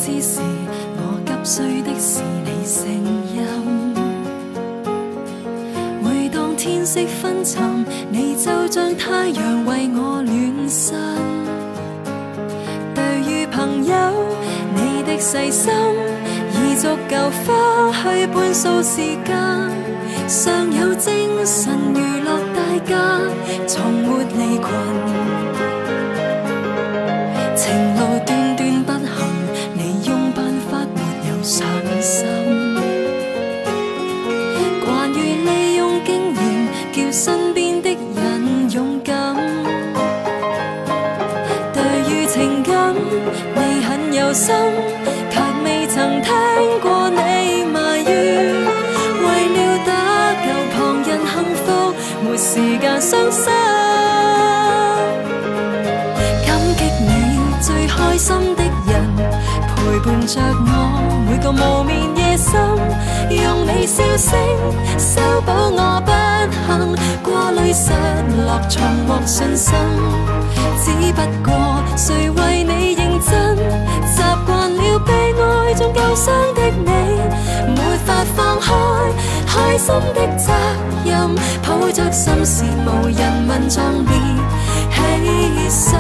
之時，我急需的是你聲音。每當天色昏沉，你就像太陽為我暖身。對於朋友，你的細心已足夠花去半數時間，尚有精神娛樂大家，從沒離群。情路段段不行，你用辦法沒有上心。關於利用經驗，叫身邊的人勇敢。對於情感，你很有心，卻未曾聽過你埋怨。為了打救旁人幸福，沒時間傷心。感激你最開心的人，陪伴着我每個無眠夜深，用你笑聲修補我不幸，過濾失落重獲信心。只不過誰為你認真，習慣了被愛中救傷的你，沒法放開開心的責任，抱着心事無人問壯烈犧牲。